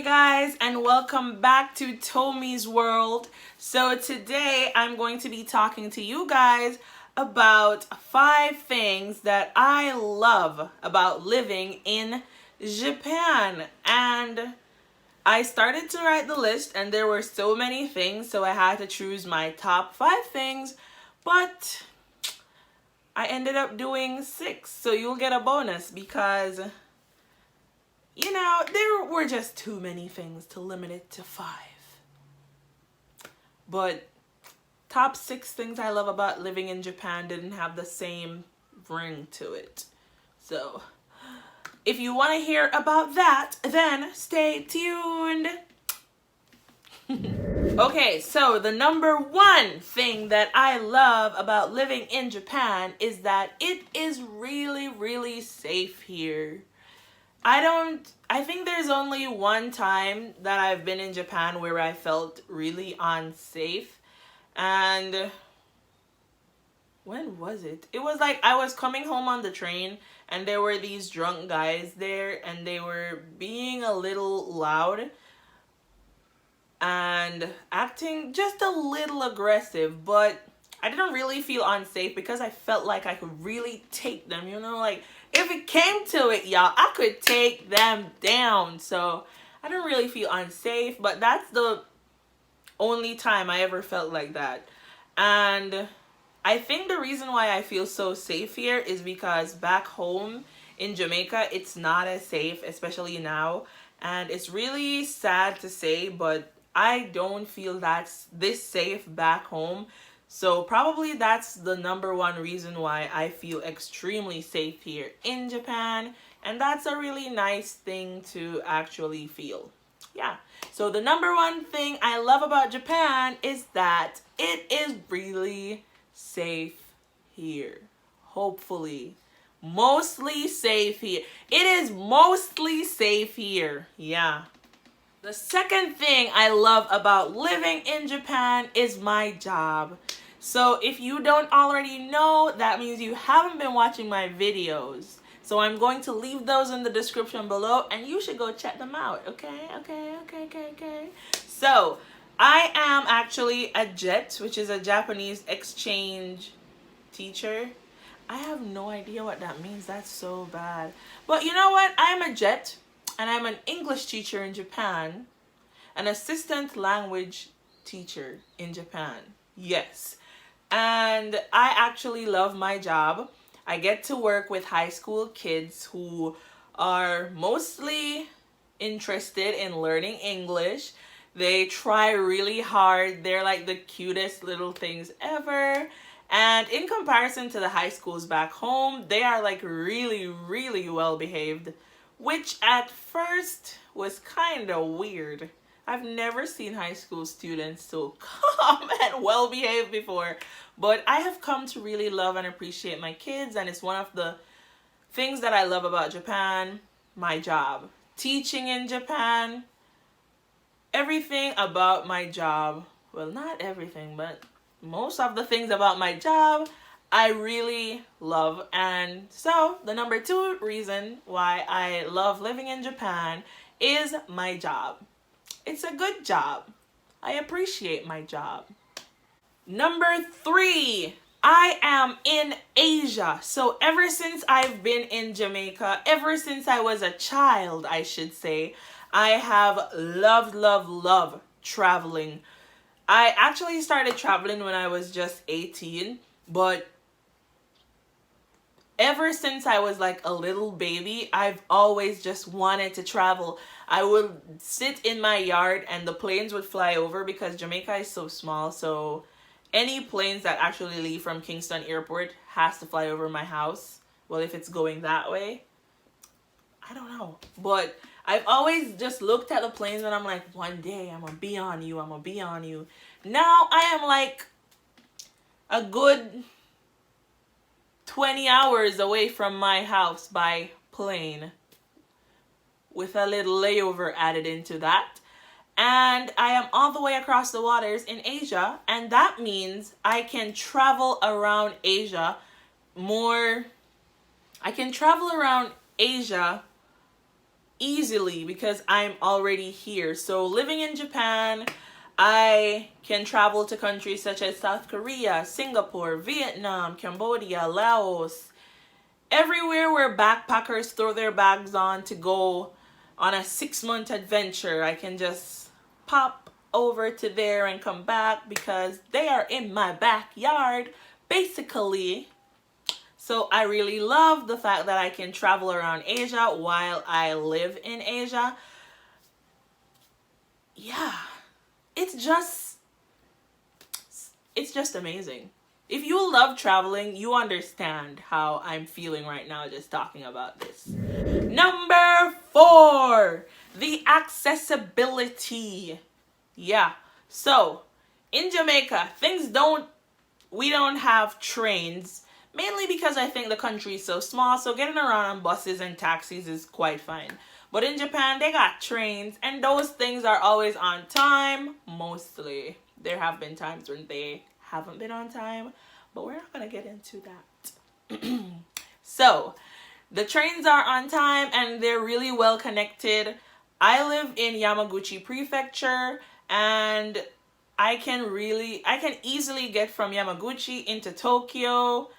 guys, and welcome back to Tomi's World. So today I'm going to be talking to you guys about 5 things that I love about living in Japan. And I started to write the list and there were so many things, so I had to choose my top 5 things, but I ended up doing 6, so you'll get a bonus because there were just too many things to limit it to 5. But top 6 things I love about living in Japan didn't have the same ring to it. So if you want to hear about that, then stay tuned. Okay, so the number 1 thing that I love about living in Japan is that it is really, really safe here. I think there's only one time that I've been in Japan where I felt really unsafe. And when was it? It was like I was coming home on the train and there were these drunk guys there and they were being a little loud and acting just a little aggressive, but I didn't really feel unsafe because I felt like I could really take them, like if it came to it, y'all, I could take them down. So I didn't really feel unsafe, but that's the only time I ever felt like that. And I think the reason why I feel so safe here is because back home in Jamaica, it's not as safe, especially now. And it's really sad to say, but I don't feel that's this safe back home. So probably that's the number 1 reason why I feel extremely safe here in Japan. And that's a really nice thing to actually feel. Yeah. So the number 1 thing I love about Japan is that it is really safe here. Hopefully. Mostly safe here. It is mostly safe here. Yeah. The second thing I love about living in Japan is my job. So if you don't already know, that means you haven't been watching my videos. So I'm going to leave those in the description below and you should go check them out. Okay. So I am actually a JET, which is a Japanese exchange teacher. I have no idea what that means. That's so bad. But you know what? I am a JET. And I'm an English teacher in Japan, an assistant language teacher in Japan. Yes. And I actually love my job. I get to work with high school kids who are mostly interested in learning English. They try really hard. They're like the cutest little things ever. And in comparison to the high schools back home, they are like really, really well behaved. Which at first was kind of weird. I've never seen high school students so calm and well behaved before. But I have come to really love and appreciate my kids. And it's one of the things that I love about Japan. My job. Teaching in Japan. Everything about my job. Well, not everything, but most of the things about my job I really love. And so the number 2 reason why I love living in Japan is my job. It's a good job. I appreciate my job. Number 3, I am in Asia. So ever since I've been in Jamaica, ever since I was a child, I should say, I have loved traveling. I actually started traveling when I was just 18, but ever since I was like a little baby, I've always just wanted to travel. I would sit in my yard and the planes would fly over because Jamaica is so small. So any planes that actually leave from Kingston Airport has to fly over my house. Well, if it's going that way, I don't know. But I've always just looked at the planes and I'm like, one day I'm going to be on you. I'm going to be on you. Now I am like a good 20 hours away from my house by plane with a little layover added into that. And I am all the way across the waters in Asia. And that means I can travel around Asia more. I can travel around Asia easily because I'm already here. So living in Japan, I can travel to countries such as South Korea, Singapore, Vietnam, Cambodia, Laos, everywhere where backpackers throw their bags on to go on a 6-month adventure. I can just pop over to there and come back because they are in my backyard, basically. So I really love the fact that I can travel around Asia while I live in Asia. Yeah, it's just amazing. If you love traveling, you understand how I'm feeling right now just talking about this. Number 4, the accessibility. Yeah, so in Jamaica, we don't have trains, mainly because I think the country is so small, so getting around on buses and taxis is quite fine. But in Japan, they got trains, and those things are always on time, mostly. There have been times when they haven't been on time, but we're not going to get into that. So, the trains are on time, and they're really well connected. I live in Yamaguchi Prefecture, and I can easily get from Yamaguchi into Tokyo.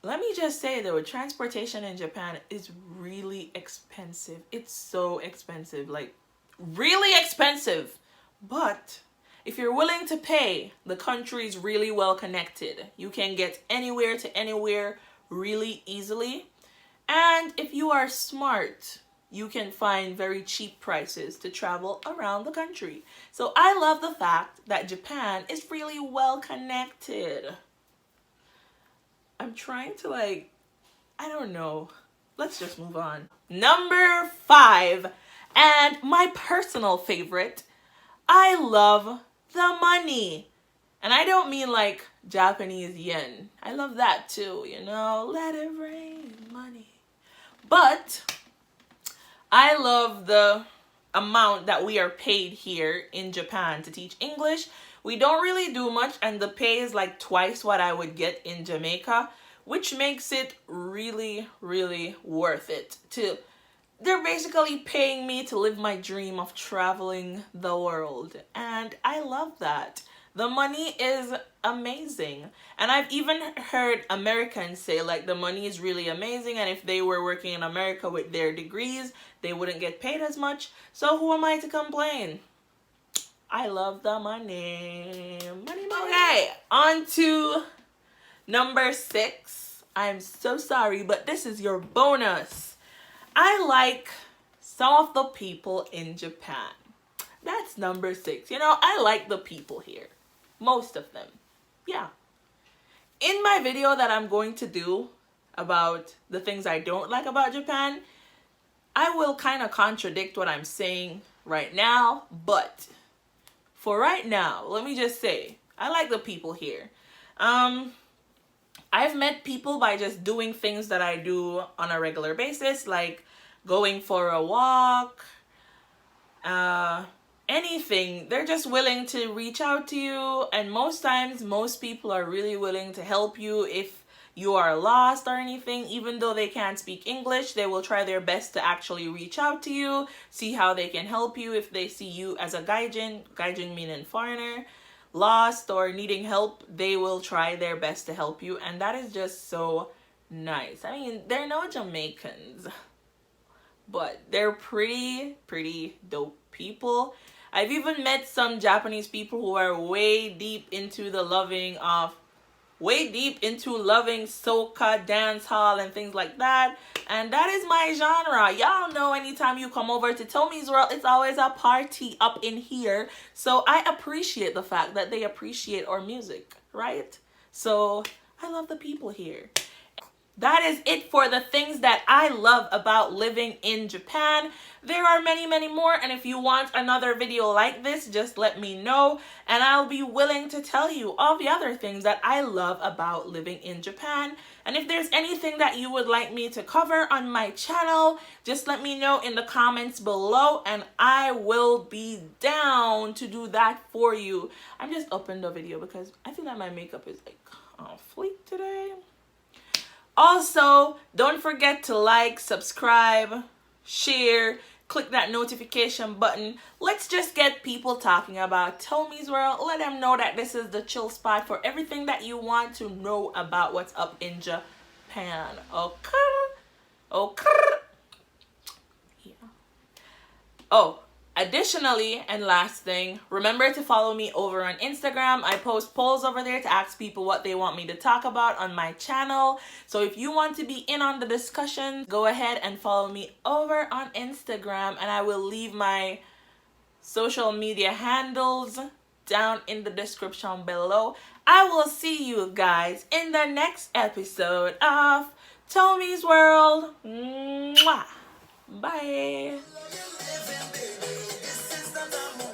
Let me just say though, transportation in Japan is really expensive. It's so expensive, like really expensive. But if you're willing to pay, the country is really well connected. You can get anywhere to anywhere really easily. And if you are smart, you can find very cheap prices to travel around the country. So I love the fact that Japan is really well connected. I'm trying to I don't know. Let's just move on. Number 5, and my personal favorite, I love the money. And I don't mean like Japanese yen. I love that too, let it rain, money. But I love the amount that we are paid here in Japan to teach English. We don't really do much, and the pay is like twice what I would get in Jamaica, which makes it really, really worth it. They're basically paying me to live my dream of traveling the world, and I love that. The money is amazing. And I've even heard Americans say the money is really amazing, and if they were working in America with their degrees, they wouldn't get paid as much. So who am I to complain? I love the money. Money, money. Okay, on to number 6. I'm so sorry, but this is your bonus. I like some of the people in Japan. That's number 6. I like the people here. Most of them. Yeah. In my video that I'm going to do about the things I don't like about Japan, I will kind of contradict what I'm saying right now, but for right now, let me just say, I like the people here. I've met people by just doing things that I do on a regular basis, like going for a walk, anything. They're just willing to reach out to you, and most times, most people are really willing to help you if you are lost or anything. Even though they can't speak English, they will try their best to actually reach out to you, see how they can help you. If they see you as a gaijin meaning foreigner, lost or needing help, they will try their best to help you, and that is just so nice. I mean, they're no Jamaicans, but they're pretty dope people. I've even met some Japanese people who are way deep into loving soca, dance hall, and things like that. And that is my genre. Y'all know anytime you come over to Tommy's World, it's always a party up in here. So I appreciate the fact that they appreciate our music, right? So I love the people here. That is it for the things that I love about living in Japan. There are many, many more, and if you want another video like this, just let me know, and I'll be willing to tell you all the other things that I love about living in Japan. And if there's anything that you would like me to cover on my channel, just let me know in the comments below, and I will be down to do that for you. I'm just upping the video because I feel like my makeup is on fleek today. Also, don't forget to like, subscribe, share, click that notification button. Let's just get people talking about Tommy's World. Let them know that this is the chill spot for everything that you want to know about what's up in Japan. Okay? Okay? Yeah. Oh, additionally, and last thing, remember to follow me over on Instagram. I post polls over there to ask people what they want me to talk about on my channel. So if you want to be in on the discussion, go ahead and follow me over on Instagram, and I will leave my social media handles down in the description below. I will see you guys in the next episode of Tommy's World. Mwah. Bye.